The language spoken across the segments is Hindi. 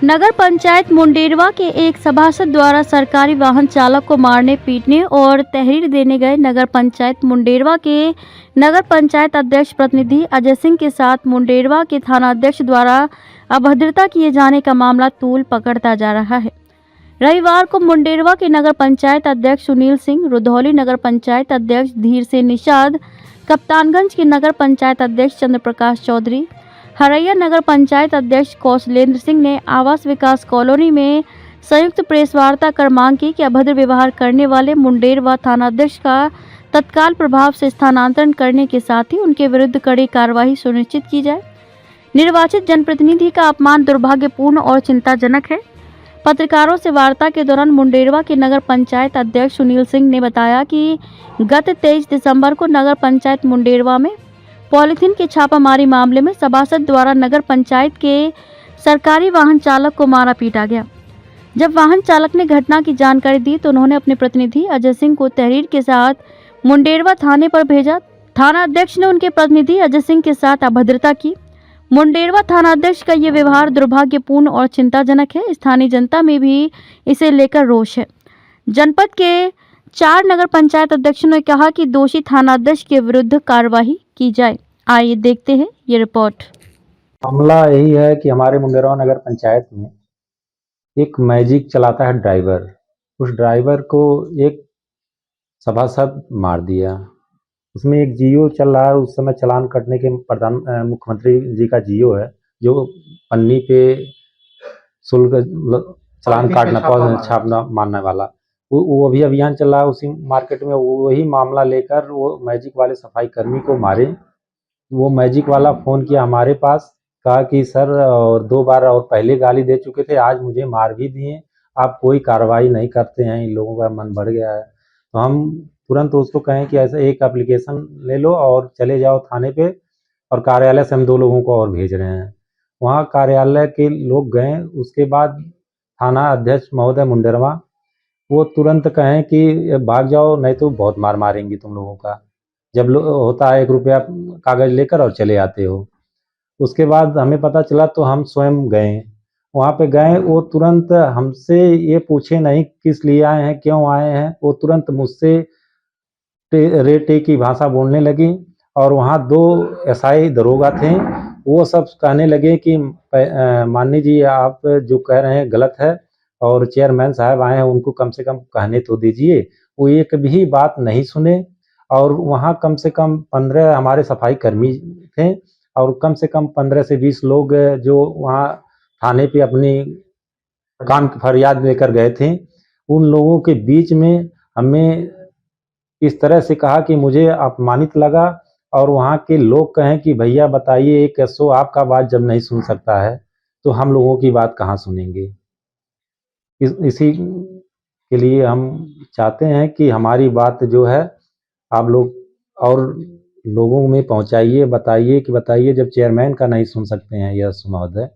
नगर पंचायत मुंडेरवा के एक सभासद द्वारा सरकारी वाहन चालक को मारने, पीटने और तहरीर देने गए नगर पंचायत मुंडेरवा के नगर पंचायत अध्यक्ष प्रतिनिधि अजय सिंह के साथ मुंडेरवा के थाना अध्यक्ष द्वारा अभद्रता किए जाने का मामला तूल पकड़ता जा रहा है। रविवार को मुंडेरवा के नगर पंचायत अध्यक्ष सुनील सिंह, रुधौली नगर पंचायत अध्यक्ष धीर से निषाद, कप्तानगंज के नगर पंचायत अध्यक्ष चंद्र प्रकाश चौधरी, हरैया नगर पंचायत अध्यक्ष कौशलेंद्र सिंह ने आवास विकास कॉलोनी में संयुक्त प्रेस वार्ता कर मांग की कि अभद्र व्यवहार करने वाले मुंडेरवा थाना अध्यक्ष का तत्काल प्रभाव से स्थानांतरण करने के साथ ही उनके विरुद्ध कड़ी कार्रवाई सुनिश्चित की जाए। निर्वाचित जनप्रतिनिधि का अपमान दुर्भाग्यपूर्ण और चिंताजनक है। पत्रकारों से वार्ता के दौरान मुंडेरवा के नगर पंचायत अध्यक्ष सुनील सिंह ने बताया कि गत 23 दिसंबर को नगर पंचायत मुंडेरवा में पॉलीथीन के छापामारी मामले में सभासद द्वारा नगर पंचायत के सरकारी वाहन चालक को मारा पीटा गया। जब वाहन चालक ने घटना की जानकारी दी तो उन्होंने अपने प्रतिनिधि अजय सिंह को तहरीर के साथ मुंडेरवा थाने पर भेजा। थाना अध्यक्ष ने उनके प्रतिनिधि अजय सिंह के साथ अभद्रता की। मुंडेरवा थाना अध्यक्ष का ये व्यवहार दुर्भाग्यपूर्ण और चिंताजनक है। स्थानीय जनता में भी इसे लेकर रोष है। जनपद के 4 नगर पंचायत अध्यक्षों ने कहा कि दोषी थाना अध्यक्ष के विरुद्ध कार्रवाई की जाए। आइए देखते हैं ये रिपोर्ट। मामला यही है कि हमारे मुंडेरवा नगर पंचायत में एक मैजिक चलाता है ड्राइवर। उस ड्राइवर को एक सभासद मार दिया। उसमें एक जियो चल रहा है, उस समय चालान कटने के मुख्यमंत्री जी का जियो है जो पन्नी पे शुल्क चालान काटना छापना मारने वाला, वो अभी अभियान चल रहा है। उसी मार्केट में वही मामला लेकर वो मैजिक वाले सफाई कर्मी को मारे। वो मैजिक वाला फ़ोन किया हमारे पास, कहा कि सर और 2 बार और पहले गाली दे चुके थे, आज मुझे मार भी दिए, आप कोई कार्रवाई नहीं करते हैं, इन लोगों का मन बढ़ गया है। तो हम तुरंत उसको कहें कि ऐसा एक एप्लीकेशन ले लो और चले जाओ थाने पे, और कार्यालय से हम 2 लोगों को और भेज रहे हैं। वहाँ कार्यालय के लोग गए। उसके बाद थाना अध्यक्ष महोदय मुंडेरवा वो तुरंत कहें कि भाग जाओ, नहीं तो बहुत मार मारेंगी तुम लोगों का। जब होता है 1 रुपया कागज लेकर और चले आते हो। उसके बाद हमें पता चला तो हम स्वयं गए, वहाँ पे गए। वो तुरंत हमसे ये पूछे नहीं किस लिए आए हैं, क्यों आए हैं, वो तुरंत मुझसे रेटे की भाषा बोलने लगी। और वहाँ 2 एसआई दरोगा थे, वो सब कहने लगे कि माननीय जी आप जो कह रहे हैं गलत है, और चेयरमैन साहब आए हैं उनको कम से कम कहने तो दीजिए। वो एक भी बात नहीं सुने। और वहाँ कम से कम 15 हमारे सफाई कर्मी थे और कम से कम 15 से 20 लोग जो वहाँ थाने पे अपनी काम की फरियाद लेकर गए थे। उन लोगों के बीच में हमें इस तरह से कहा कि मुझे अपमानित लगा। और वहाँ के लोग कहें कि भैया बताइए, एक एसओ आपका बात जब नहीं सुन सकता है तो हम लोगों की बात कहाँ सुनेंगे। इसी के लिए हम चाहते हैं कि हमारी बात जो है आप लोग और लोगों में पहुंचाइए, बताइए जब चेयरमैन का नहीं सुन सकते हैं यस महोदय,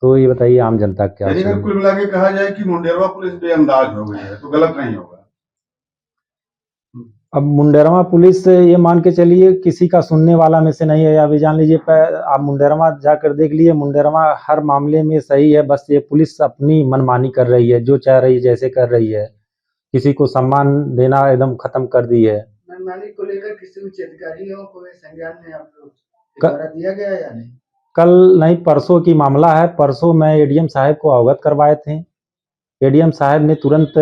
तो ये बताइए आम जनता क्या सुने। कुल मिला के कहा जाए कि मुंडेरवा पुलिस बेअंदाज हो गई है तो गलत नहीं होगा। अब मुंडेरवा पुलिस ये मान के चलिए किसी का सुनने वाला में से नहीं है। अभी जान लीजिए, आप मुंडेरवा जाकर देख लीजिए, मुंडेरवा हर मामले में सही है, बस ये पुलिस अपनी मनमानी कर रही है, जो चाह रही है जैसे कर रही है। किसी को सम्मान देना एकदम खत्म कर दी है। मनमानी को लेकर किसी उच्च अधिकारियों को संज्ञान में आप लोग द्वारा दिया गया या नहीं? कल नहीं, परसों की मामला है। परसों मैं एडीएम साहब को अवगत करवाए थे। एडीएम साहब ने तुरंत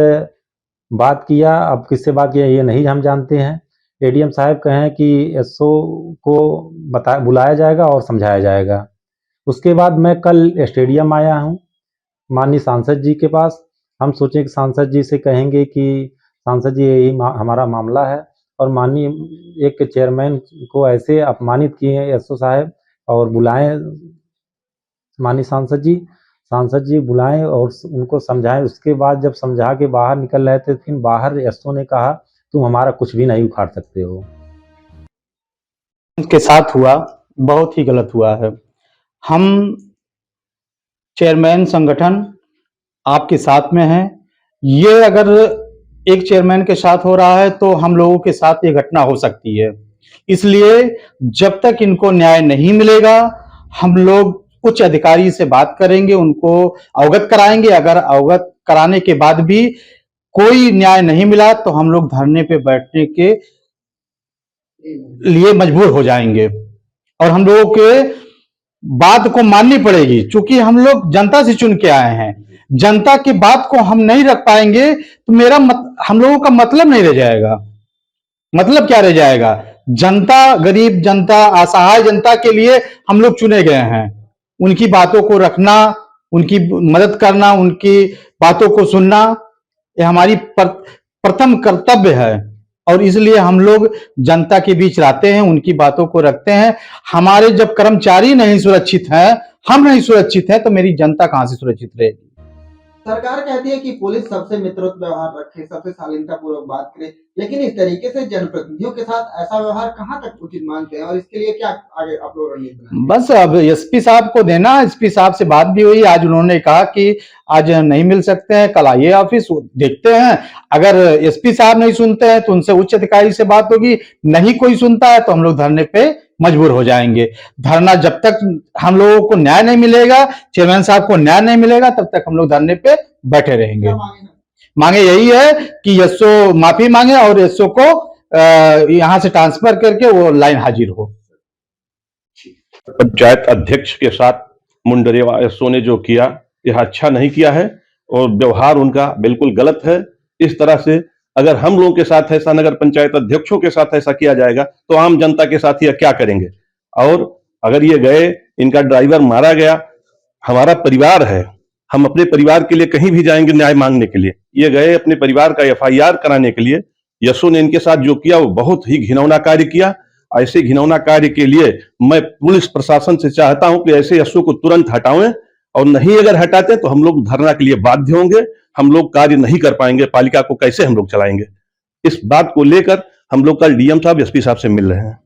बात किया। अब किससे बात किया ये नहीं हम जानते हैं। एडीएम साहब कहें कि एसओ को बुलाया जाएगा और समझाया जाएगा। उसके बाद मैं कल स्टेडियम आया हूँ माननीय सांसद जी के पास। हम सोचे कि सांसद जी से कहेंगे कि सांसद जी यही हमारा मामला है, और माननीय एक चेयरमैन को ऐसे अपमानित किए हैं एसओ साहब, और बुलाएं माननीय सांसद जी बुलाएं और उनको समझाएं। उसके बाद जब समझा के बाहर निकल रहे थे, फिर बाहर एसओ ने कहा तुम हमारा कुछ भी नहीं उखाड़ सकते हो। के साथ हुआ बहुत ही गलत हुआ है। हम चेयरमैन संगठन आपके साथ में हैं। ये अगर एक चेयरमैन के साथ हो रहा है तो हम लोगों के साथ ये घटना हो सकती है। इसलिए जब तक इनको न्याय नहीं मिलेगा हम लोग उच्च अधिकारी से बात करेंगे, उनको अवगत कराएंगे। अगर अवगत कराने के बाद भी कोई न्याय नहीं मिला तो हम लोग धरने पे बैठने के लिए मजबूर हो जाएंगे और हम लोगों के बात को माननी पड़ेगी। चूंकि हम लोग जनता से चुन के आए हैं, जनता की बात को हम नहीं रख पाएंगे तो हम लोगों का मतलब नहीं रह जाएगा। मतलब क्या रह जाएगा? जनता, गरीब जनता, असहाय जनता के लिए हम लोग चुने गए हैं। उनकी बातों को रखना, उनकी मदद करना, उनकी बातों को सुनना, ये हमारी प्रथम कर्तव्य है और इसलिए हम लोग जनता के बीच रहते हैं, उनकी बातों को रखते हैं। हमारे जब कर्मचारी नहीं सुरक्षित हैं, हम नहीं सुरक्षित हैं, तो मेरी जनता कहां से सुरक्षित रहेगी? सरकार कहती है कि पुलिस सबसे मित्रवत व्यवहार रखे, सबसे शालीनता पूर्वक बात करे, लेकिन इस तरीके से जनप्रतिनिधियों के साथ ऐसा व्यवहार कहां तक उचित मानते हैं और इसके लिए क्या आगे आप लोग रणनीति बनाएंगे? बस अब एसपी साहब को देना, एसपी साहब से बात भी हुई। आज उन्होंने कहा कि आज नहीं मिल सकते हैं, कल आइए ऑफिस, देखते हैं। अगर एसपी साहब नहीं सुनते हैं तो उनसे उच्च अधिकारी से बात होगी। नहीं कोई सुनता है तो हम लोग धरने पे मजबूर हो जाएंगे। धरना जब तक हम लोगों को न्याय नहीं मिलेगा, चेयरमैन साहब को न्याय नहीं मिलेगा, तब तक हम लोग धरने पे बैठे रहेंगे। मांगे यही है कि एसओ माफी मांगे और एसओ को यहां से ट्रांसफर करके वो लाइन हाजिर हो। पंचायत अध्यक्ष के साथ मुंडेरवा एसओ ने जो किया, यह अच्छा नहीं किया है और व्यवहार उनका बिल्कुल गलत है। इस तरह से अगर हम लोगों के साथ ऐसा, नगर पंचायत अध्यक्षों के साथ ऐसा किया जाएगा तो आम जनता के साथ ये क्या करेंगे? और अगर ये गए, इनका ड्राइवर मारा गया, हमारा परिवार है, हम अपने परिवार के लिए कहीं भी जाएंगे न्याय मांगने के लिए। ये गए अपने परिवार का एफआईआर कराने के लिए। एसओ ने इनके साथ जो किया वो बहुत ही घिनौना कार्य किया। ऐसे घिनौना कार्य के लिए मैं पुलिस प्रशासन से चाहता हूं कि ऐसे एसओ को तुरंत हटाएं और नहीं अगर हटाते तो हम लोग धरना के लिए बाध्य होंगे। हम लोग कार्य नहीं कर पाएंगे, पालिका को कैसे हम लोग चलाएंगे? इस बात को लेकर हम लोग कल डीएम साहब, एसपी साहब से मिल रहे हैं।